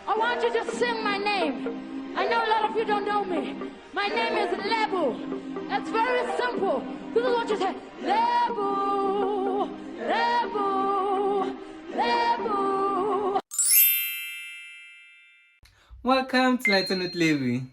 I want you to sing my name. I know a lot of you don't know me. My name is Lëbo. It's very simple. This is what you say. Lëbo, Lëbo, Lëbo. Welcome to Lighten with Lëbo.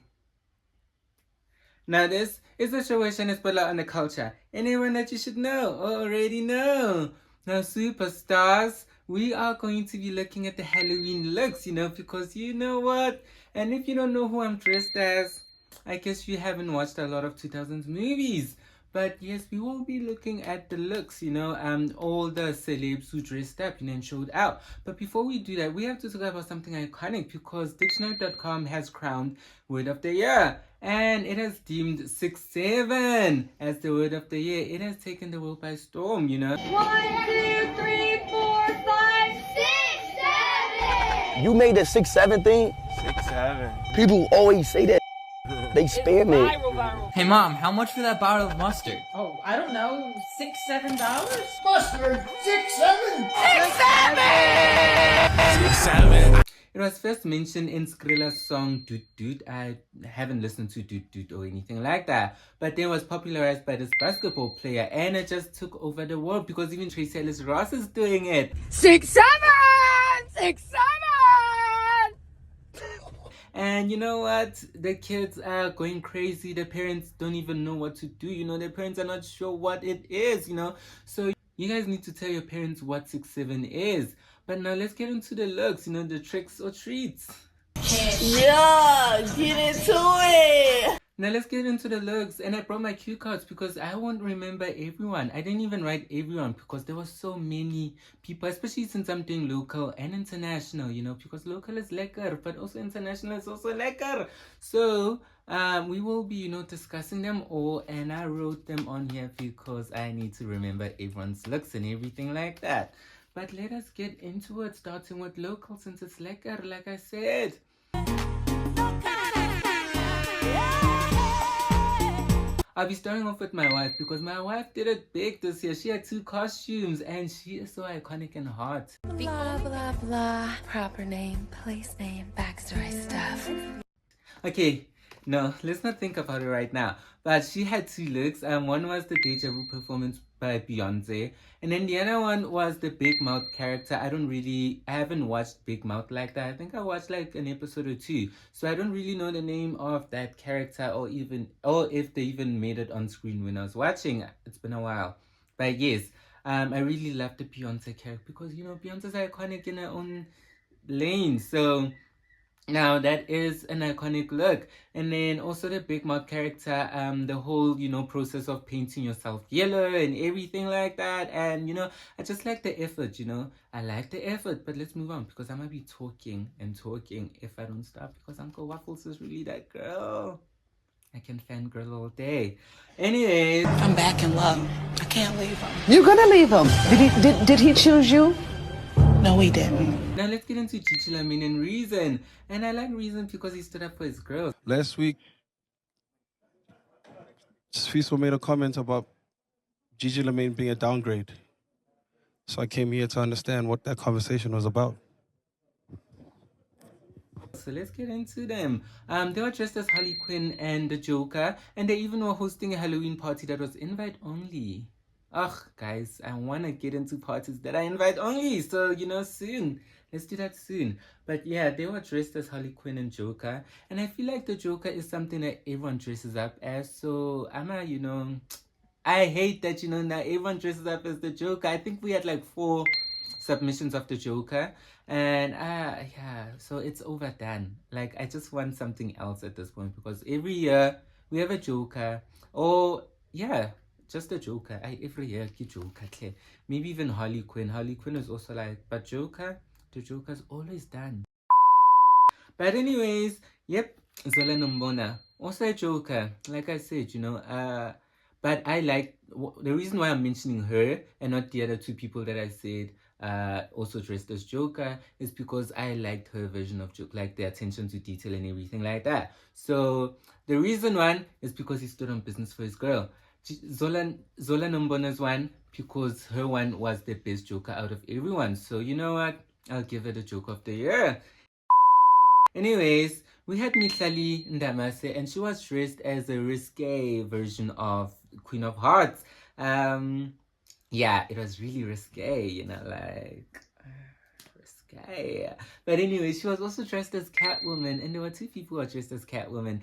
Now this is a show where shine a spotlight on the culture. Anyone that you should know or already know. Now superstars, we are going to be looking at the Halloween looks, because you know what? And if you don't know who I'm dressed as, I guess you haven't watched a lot of 2000s movies. But yes, we will be looking at the looks, all the celebs who dressed up, and showed out. But before we do that, we have to talk about something iconic because dictionary.com has crowned Word of the Year. And it has deemed 6-7 as the Word of the Year. It has taken the world by storm, 1, 2, 3, 4, 5, 6, 7. You made the 6-7 thing? 6-7. People always say that. They spam it. Viral. Hey mom, how much for that bottle of mustard? Oh, I don't know, $6, $7? Mustard, 6-7. 6-7. It was first mentioned in Skrilla's song Doot Doot. I haven't listened to Doot Doot or anything like that. But then it was popularized by this basketball player and it just took over the world because even Tracy Ellis Ross is doing it. 6, 7! 6, 7! And you know what? The kids are going crazy. The parents don't even know what to do. Their parents are not sure what it is, So you guys need to tell your parents what 6-7 is. But now let's get into the looks, the tricks or treats. Yeah, get into it. Now let's get into the looks. And I brought my cue cards because I won't remember everyone. I didn't even write everyone because there were so many people, especially since I'm doing local and international, because local is lekker, but also international is also lekker. So we will be, discussing them all, and I wrote them on here because I need to remember everyone's looks and everything like that. But let us get into it, starting with local since it's lekker, like I said. I'll be starting off with my wife because my wife did it big this year. She had 2 costumes and she is so iconic and hot. Blah, blah, blah. Proper name, place name, backstory stuff. Okay, no, let's not think about it right now. But she had 2 looks. One was the Deja Vu performance by Beyonce. And then the other one was the Big Mouth character. I haven't watched Big Mouth like that. I think I watched like an episode or 2. So I don't really know the name of that character or if they even made it on screen when I was watching. It's been a while. But yes, I really love the Beyonce character because, Beyonce's iconic in her own lane. So now that is an iconic look. And then also the Big Mouth character, the whole, process of painting yourself yellow and everything like that. And, I just like the effort, I like the effort. But let's move on because I might be talking and talking if I don't stop because Uncle Waffles is really that girl. I can fangirl all day. Anyways. I'm back in love. I can't leave him. You're gonna leave him. Did he choose you? No, he didn't. Now let's get into Gigi Lamin and Reason. And I like Reason because he stood up for his girls. Last week, Fiso made a comment about Gigi Lamin being a downgrade. So I came here to understand what that conversation was about. So let's get into them. They were dressed as Harley Quinn and the Joker. And they even were hosting a Halloween party that was invite only. Ugh, guys, I want to get into parties that are invite only. So, soon. Let's do that soon. But yeah, they were dressed as Harley Quinn and Joker. And I feel like the Joker is something that everyone dresses up as. So, I hate that, now everyone dresses up as the Joker. I think we had like 4 submissions of the Joker. And yeah, so it's overdone. Like, I just want something else at this point. Because every year, we have a Joker. Or, yeah. Just a Joker. Every year, Joker. Maybe even Harley Quinn. Harley Quinn is also like, but Joker, the Joker's always done. But anyways, yep, Zola Nombona. Also a Joker. Like I said, but I like, the reason why I'm mentioning her and not the other 2 people that I said also dressed as Joker is because I liked her version of Joker, like the attention to detail and everything like that. So the reason one is because he stood on business for his girl. Zola Nombona's one because her one was the best Joker out of everyone. So you know what? I'll give her the Joker of the Year. Anyways, we had Mihlali Ndamase, and she was dressed as a risque version of Queen of Hearts. Yeah, it was really risque, you know, like risque. But anyway, she was also dressed as Catwoman, and there were two people who were dressed as Catwoman.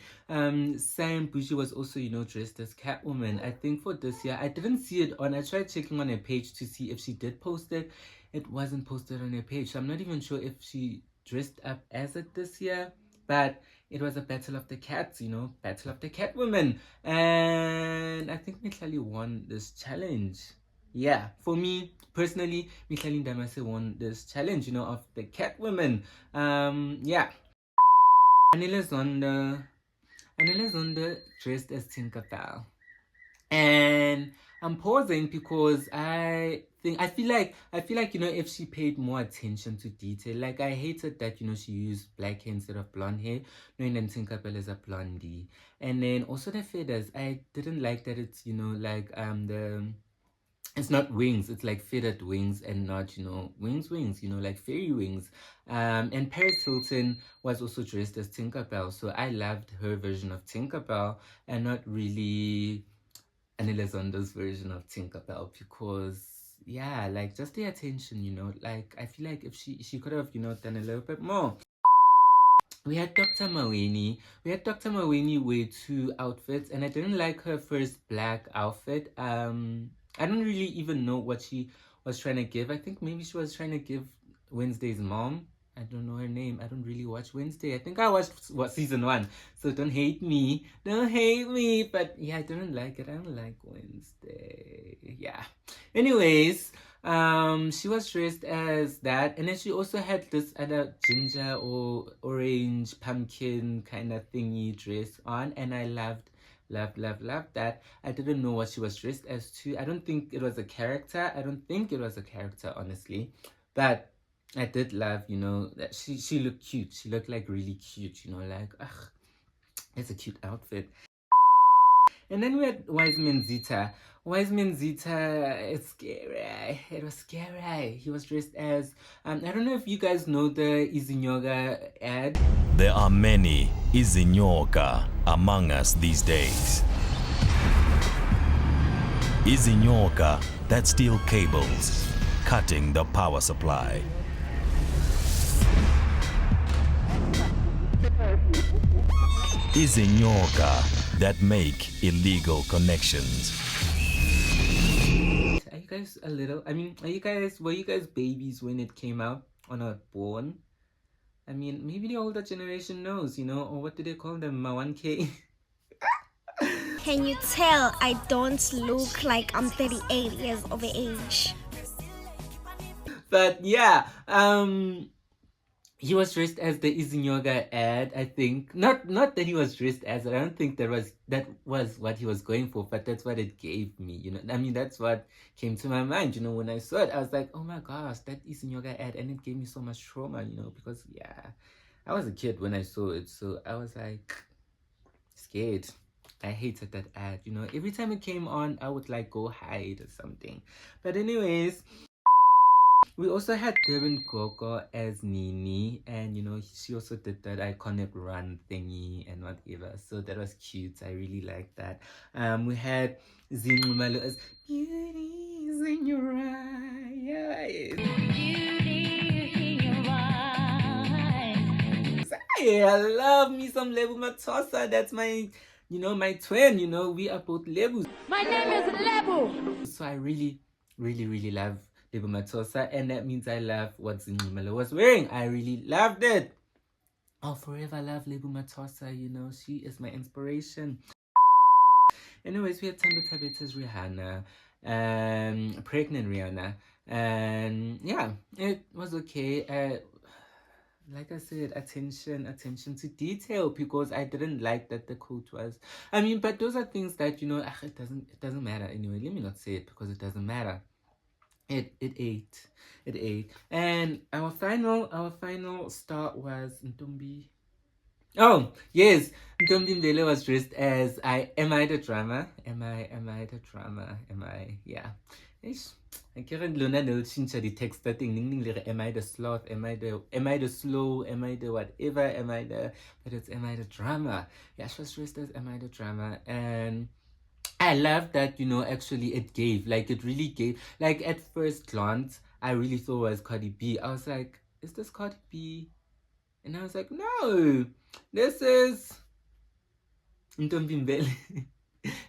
Sam Bushi was also, you know, dressed as Catwoman. I think for this year, I didn't see it on. I tried checking on her page to see if she did post it. It wasn't posted on her page, so I'm not even sure if she dressed up as it this year. But it was a battle of the cats, you know, battle of the Catwoman, and I think Mihlali won this challenge. Yeah, for me personally, Mihlali Ndamase won this challenge, you know, of the Catwoman. Yeah. Anila Zonda dressed as Tinkerbell. And I'm pausing because I feel like, you know, if she paid more attention to detail, like I hated that, you know, she used black hair instead of blonde hair, knowing that Tinkerbell is a blondie. And then also the feathers, I didn't like that it's, you know, like it's not wings, it's like feathered wings and not, you know, wings, you know, like fairy wings. And Paris Hilton was also dressed as Tinkerbell, so I loved her version of Tinkerbell and not really Anila Zonda's version of Tinkerbell, because yeah, like just the attention, you know, like I feel like if she could have, you know, done a little bit more. We had Dr. Maweni. Wear two outfits, and I didn't like her first black outfit. I don't really even know what she was trying to give. I think maybe she was trying to give Wednesday's mom. I don't know her name. I don't really watch Wednesday. I think I watched season 1, so don't hate me. But yeah, I didn't like it. I don't like Wednesday. Yeah. Anyways, she was dressed as that, and then she also had this other ginger or orange pumpkin kind of thingy dress on, and I loved that. I didn't know what she was dressed as too. I don't think it was a character. Honestly, but I did love, you know, that she looked cute. She looked like really cute, you know, like it's a cute outfit. And then we had Wiseman Zita. It's scary. It was scary. He was dressed as, I don't know if you guys know the Izinyoga ad. There are many Izinyoga among us these days. Izinyoga that steal cables, cutting the power supply. Izinyoga that make illegal connections. Are you guys were you guys babies when it came out or not born? I mean, maybe the older generation knows, you know, or what do they call them, ma 1K? Can you tell I don't look like I'm 38 years of age? But yeah, he was dressed as the Izinyoga ad, I think. Not that he was dressed as it. I don't think that was what he was going for, but that's what it gave me, you know. I mean, that's what came to my mind, you know, when I saw it. I was like, oh my gosh, that Izinyoga ad, and it gave me so much trauma, you know, because yeah, I was a kid when I saw it, so I was like scared. I hated that ad, you know. Every time it came on, I would like go hide or something. But anyways, we also had Durban Gogo as Nini, and you know, she also did that iconic run thingy and whatever, so that was cute. I really liked that. We had Zinxumalo as Beauty's in Your Eyes. Beauty in your eyes. Yeah, I love me some Lëbo Mathosa. That's my, you know, my twin, you know, we are both Lëbos. My name is Lëbo. So I really love Lëbo Mathosa, and that means I love what Zinxumalo was wearing. I really loved it. I'll forever love Lëbo Mathosa, you know, she is my inspiration. Anyways, we had Thando Thabetha's Rihanna, pregnant Rihanna, and yeah, it was okay. Like I said, attention to detail, because I didn't like that the coat was, I mean, but those are things that, you know, it doesn't matter anyway. Let me not say it because it doesn't matter. It ate. And our final star was Ntombi. Oh, yes. Ntombimbele was dressed as am I the drummer? Am I the drummer? Am I? Yeah. Eish. Ek het Luna no chincha the text that thing ning am I the sloth? Am I the slow? Am I the whatever? Am I the but it's am I the drummer? Yeah, she was dressed as am I the drummer, and I love that, actually it really gave, like at first glance, I really thought it was Cardi B. I was like, is this Cardi B? And I was like, no, this is Ntombimbele.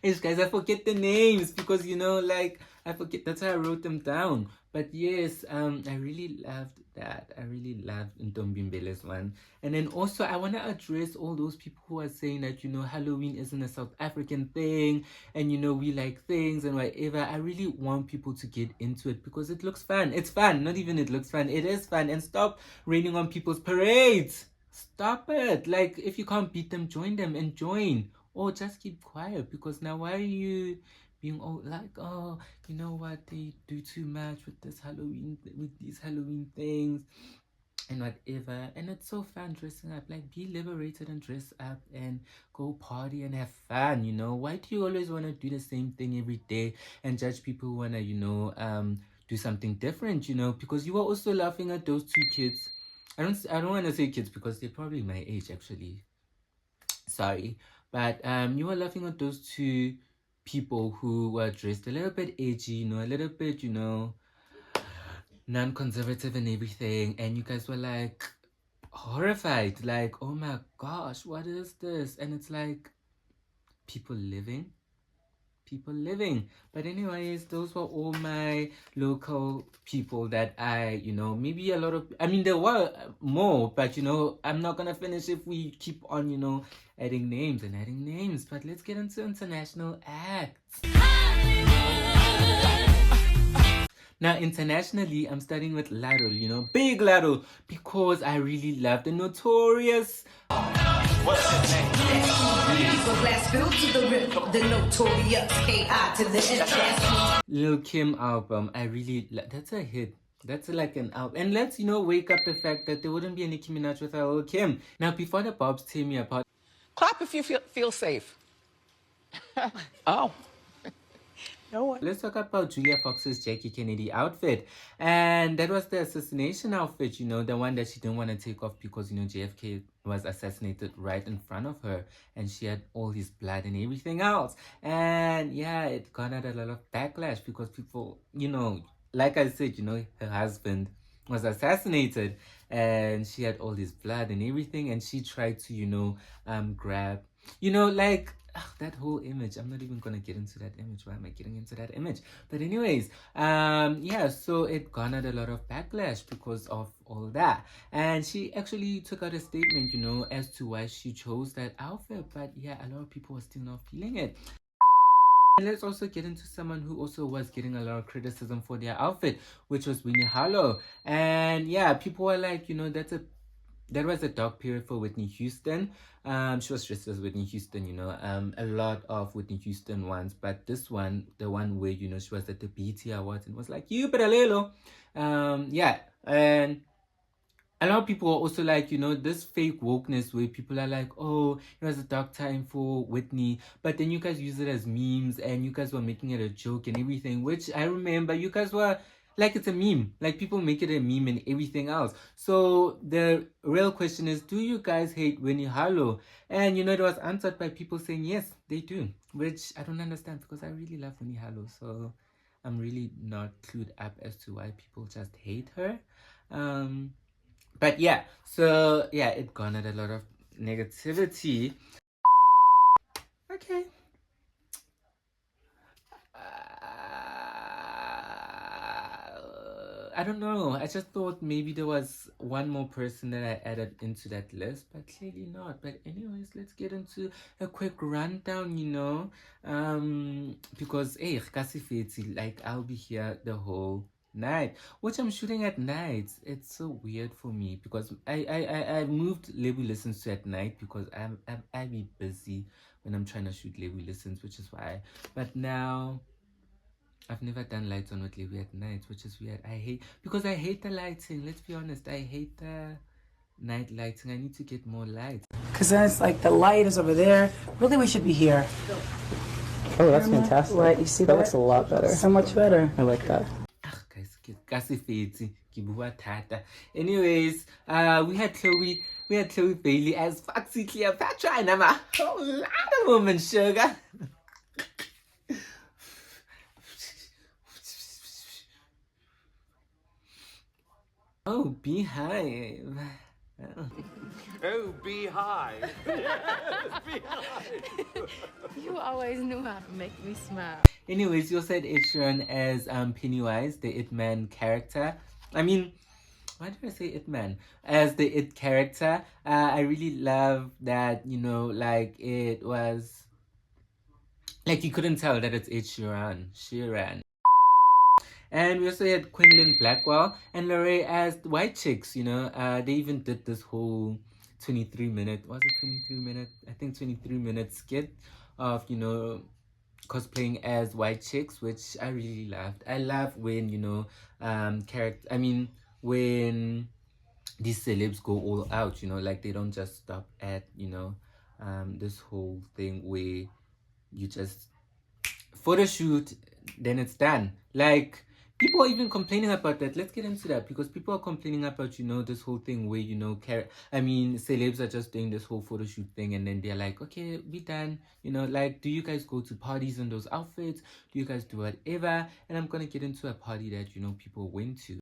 Yes, guys, I forget the names because I forget. That's why I wrote them down. But yes, I really loved that. I really loved Ntombimbele's one. And then also, I want to address all those people who are saying that Halloween isn't a South African thing, and we like things and whatever. I really want people to get into it because it looks fun. It's fun. Not even it looks fun. It is fun. And stop raining on people's parades. Stop it. Like, if you can't beat them, join them and join. Or just keep quiet, because now why are you being all like, oh, you know what, they do too much with these Halloween things and whatever. And it's so fun dressing up. Like, be liberated and dress up and go party and have fun. Why do you always want to do the same thing every day and judge people who want to do something different? Because you are also laughing at those two kids. I don't want to say kids because they're probably my age, actually. Sorry, but you were laughing at those two people who were dressed a little bit edgy, a little bit, non-conservative and everything, and you guys were like horrified, like, oh my gosh, what is this? And it's like people living. But anyways, those were all my local people that I maybe a lot of, I mean, there were more, but I'm not gonna finish if we keep on adding names. But let's get into international acts. Now, internationally, I'm starting with Lëbo, big Lëbo, because I really love the Notorious. What's his name? The Notorious K.I. to the interest. Lil Kim album, I really that's a hit. That's like an album. And let's wake up the fact that there wouldn't be any Nicki Minaj without Lil Kim. Now, before the Bobs tear me apart, clap if you feel safe. Oh. No. Let's talk about Julia Fox's Jackie Kennedy outfit. And that was the assassination outfit, the one that she didn't want to take off because, JFK was assassinated right in front of her. And she had all his blood and everything else. And yeah, it garnered a lot of backlash because people, like I said, her husband was assassinated. And she had all his blood and everything. And she tried to, grab, like... that whole image. I'm not even gonna get into that image. Why am I getting into that image? But anyways, yeah, so it garnered a lot of backlash because of all that. And she actually took out a statement, as to why she chose that outfit. But yeah, a lot of people were still not feeling it. And let's also get into someone who also was getting a lot of criticism for their outfit, which was Whitney Harlow. And yeah, people were like, that was a dark period for Whitney Houston. She was dressed as Whitney Houston, a lot of Whitney Houston ones, but this one, the one where, she was at the BET Awards and was like, you paralelo. Yeah, and a lot of people are also like, this fake wokeness where people are like, oh, it was a dark time for Whitney, but then you guys use it as memes and you guys were making it a joke and everything, which I remember you guys were like, it's a meme. Like, people make it a meme and everything else. So the real question is, do you guys hate Whitney Harlow? And it was answered by people saying yes, they do, which I don't understand because I really love Whitney Harlow. So I'm really not clued up as to why people just hate her. But yeah, so yeah, it garnered a lot of negativity. Okay. I don't know. I just thought maybe there was one more person that I added into that list, but clearly not. But anyways, let's get into a quick rundown, because hey, like I'll be here the whole night, which I'm shooting at night. It's so weird for me because I moved Lëbo listens to at night because I be busy when I'm trying to shoot Lëbo listens, which is why. But now I've never done lights on with Lëbo at night, which is weird. I hate the lighting. Let's be honest. I hate the night lighting. I need to get more light. Because then it's like the light is over there. Really, we should be here. Oh, that's fantastic. Right, you see that? That looks a lot better. So much better. I like that. Anyways, we had Chloe Bailey as Foxy Cleopatra, and I'm a whole lot of woman, sugar. Oh, beehive. Oh, beehive. Yes, beehive. You always knew how to make me smile. Anyways, you said Ed Sheeran as Pennywise, the It Man character. I mean, why did I say It Man? As the It character. I really love that, you know, like it was, like you couldn't tell that it's Ed Sheeran. And we also had Quinlan Blackwell and Lorraine as the White Chicks, you know. They even did this whole 23-minute, was it 23-minute? I think 23-minute skit of, you know, cosplaying as White Chicks, which I really loved. I love when, you know, when these celebs go all out, you know, like they don't just stop at, you know, this whole thing where you just photo shoot, then it's done. Like, people are even complaining about that. Let's get into that, because people are complaining about, you know, this whole thing where, you know, celebs are just doing this whole photo shoot thing, and then they're like, okay, we done. You know, like, do you guys go to parties in those outfits? Do you guys do whatever? And I'm gonna get into a party that, you know, people went to.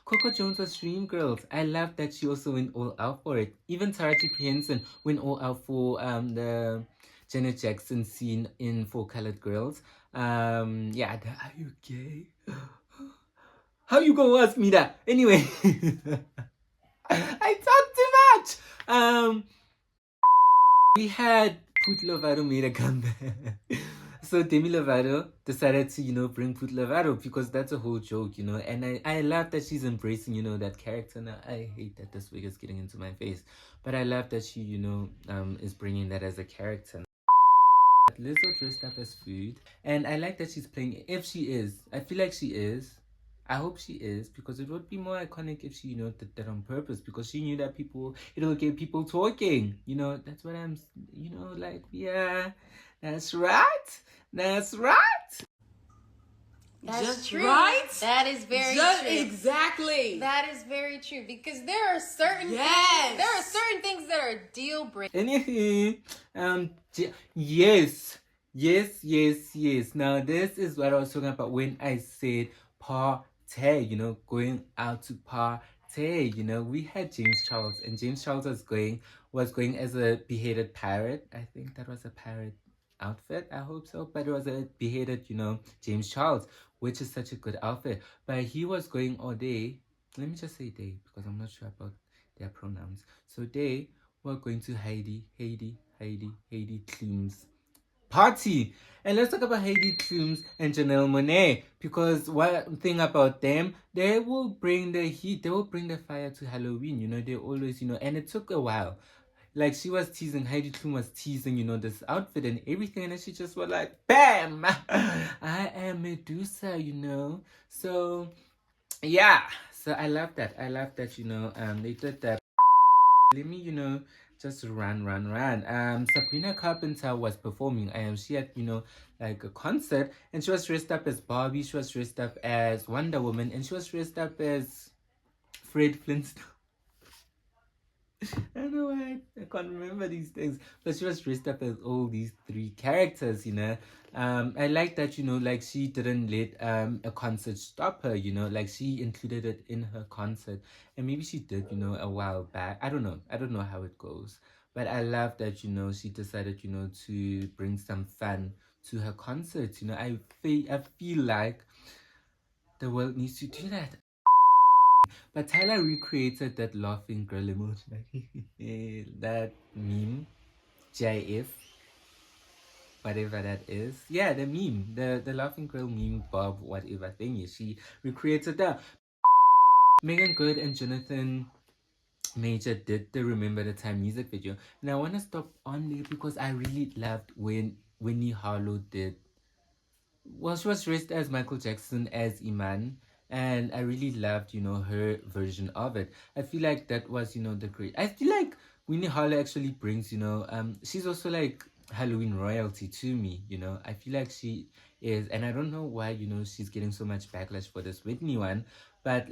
Coco Jones was Dream Girls. I love that she also went all out for it. Even Taraji P. Henson went all out for the Janet Jackson scene in Four Colored Girls. Yeah, are you gay? How you gonna ask me that? Anyway, I talk too much. We had Put Lovato made a comeback. So Demi Lovato decided to, you know, bring Put Lovato, because that's a whole joke, you know. And I love that she's embracing, you know, that character now. I hate that this wig is getting into my face, but I love that she, you know, is bringing that as a character. Lizzo dressed up as food, and I like that she's playing. If she is, I feel like she is. I hope she is, because it would be more iconic if she, you know, did that on purpose, because she knew that it'll get people talking. You know, that's what I'm, you know, like, yeah, that's right. That's right. That's Just true. right? That is very Just true. Exactly. That is very true, because there are certain things that are deal breakers. Anywho, yes. Now this is what I was talking about when I said party. You know, going out to party. You know, we had James Charles, and James Charles was going as a beheaded pirate. I think that was a pirate outfit, I hope so, but it was a beheaded, you know, James Charles, which is such a good outfit. But he was going all day, let me just say they, because I'm not sure about their pronouns. So they were going to Heidi Klum's party. And let's talk about Heidi Klum and Janelle Monáe, because one thing about them, they will bring the heat, they will bring the fire to Halloween, you know. They always, you know, and it took a while. Like, she was teasing, Heidi Klum was teasing, you know, this outfit and everything, and then she just was like, bam! I am Medusa, you know. So, yeah. So, I love that. You know, they did that. Let me, you know, just run. Sabrina Carpenter was performing. She had, you know, like a concert, and she was dressed up as Barbie, she was dressed up as Wonder Woman, and she was dressed up as Fred Flintstone. I don't know why I can't remember these things, but she was dressed up as all these three characters, you know. I like that, you know, like she didn't let a concert stop her, you know, like she included it in her concert, and maybe she did, you know, a while back. I don't know how it goes, but I love that, you know, she decided, you know, to bring some fun to her concerts, you know. I feel like the world needs to do that. But Tyler recreated that laughing girl emoji, that meme, GIF, whatever that is. Yeah, the meme, the laughing girl meme, Bob, whatever thingy. She recreated that. Megan Good and Jonathan Major did the Remember the Time music video. And I want to stop on there because I really loved when Winnie Harlow did. Well, she was dressed as Michael Jackson as Iman, and I really loved, you know, her version of it. I feel like that was, you know, the great. I feel like Winnie Harlow actually brings, you know, she's also like Halloween royalty to me, you know. I feel like she is, and I don't know why, you know, she's getting so much backlash for this Whitney one, but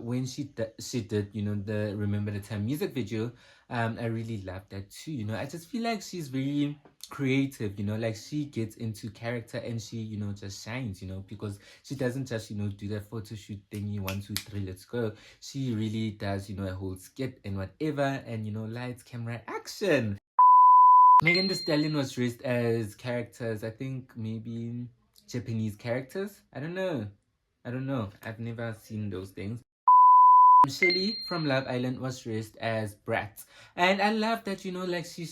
when she did, you know, the Remember the Time music video, I really loved that too, you know. I just feel like she's very creative, you know, like she gets into character and she, you know, just shines, you know, because she doesn't just, you know, do that photo shoot thingy, 1 2 3 let's go. She really does, you know, a whole skit and whatever, and you know, lights, camera, action. Megan Thee Stallion was dressed as characters, I think maybe Japanese characters. I don't know, I've never seen those things. Shelly from Love Island was dressed as Brat, and I love that, you know, like she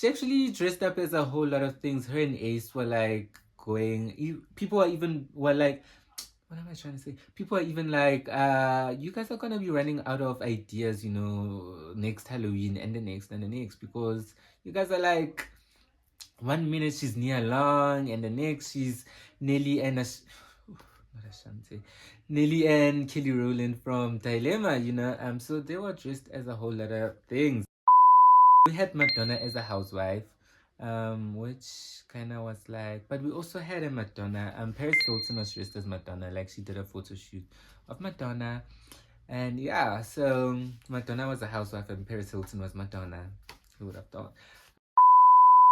actually dressed up as a whole lot of things. Her and Ace were like people were like, what am I trying to say? People are even like, you guys are gonna be running out of ideas, you know, next Halloween and the next and the next, because you guys are like, 1 minute she's Nia Long and the next she's Nelly and Nelly and Kelly Rowland from Dilemma, you know. So they were dressed as a whole lot of things. We had Madonna as a housewife, which kind of was like, but we also had a Madonna. Paris Hilton was dressed as Madonna, like she did a photo shoot of Madonna, and yeah, so Madonna was a housewife and Paris Hilton was Madonna. Who would have thought?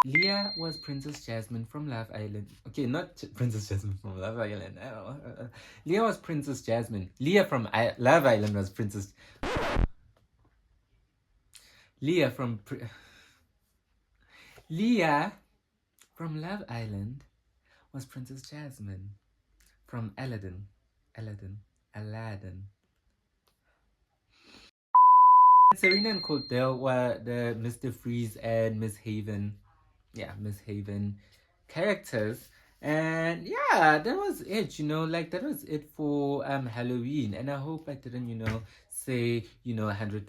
Leah was Princess Jasmine from Love Island. Okay, not Princess Jasmine from Love Island. Leah was Princess Jasmine. Leah from Love Island was Princess. Leah from Love Island was Princess Jasmine. From Aladdin. Serena and Cordell were the Mr. Freeze and Miss Haven. Yeah, Miss Haven characters. And yeah, that was it, you know, like that was it for Halloween. And I hope I didn't, you know, say, you know, 100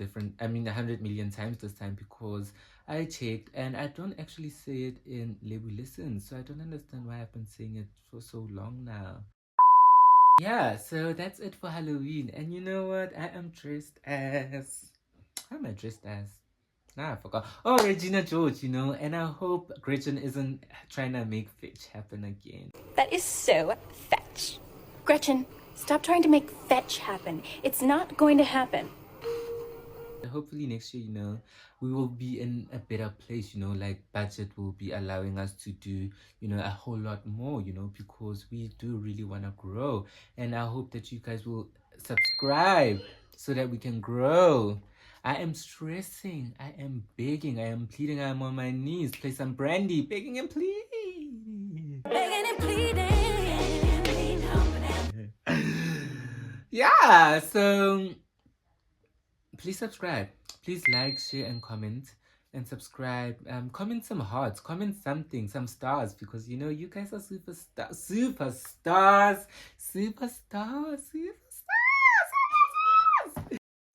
million times this time, because I checked and I don't actually say it in Lëbo Listen, so I don't understand why I've been saying it for so long now. Yeah, so that's it for Halloween. And you know what? I am dressed as... How am I dressed as? Nah, I forgot. Oh, Regina George, you know, and I hope Gretchen isn't trying to make fetch happen again. That is so fetch. Gretchen, stop trying to make fetch happen. It's not going to happen. Hopefully next year, you know, we will be in a better place, you know, like budget will be allowing us to do, you know, a whole lot more, you know, because we do really want to grow. And I hope that you guys will subscribe so that we can grow. I am stressing, I am begging, I am pleading, I am on my knees. Play some Brandy, begging and pleading. Begging and pleading. Yeah, so please subscribe. Please like, share, and comment. And subscribe. Comment some hearts. Comment something, some stars, because you know you guys are superstars.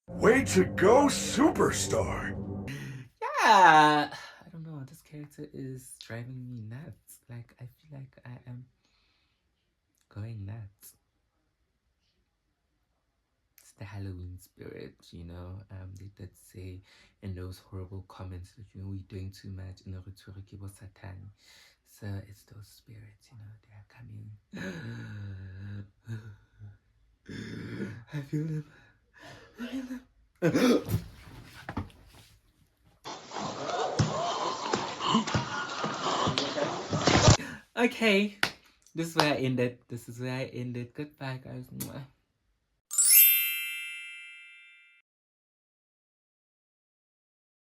Way to go, superstar! Yeah, I don't know. This character is driving me nuts. Like I feel like I am going nuts. It's the Halloween spirit, you know. They did say in those horrible comments that, you know, we're doing too much in the rhetoric about Satanic. So it's those spirits, you know, they are coming. I feel them. Okay, this is where I ended. Goodbye, guys.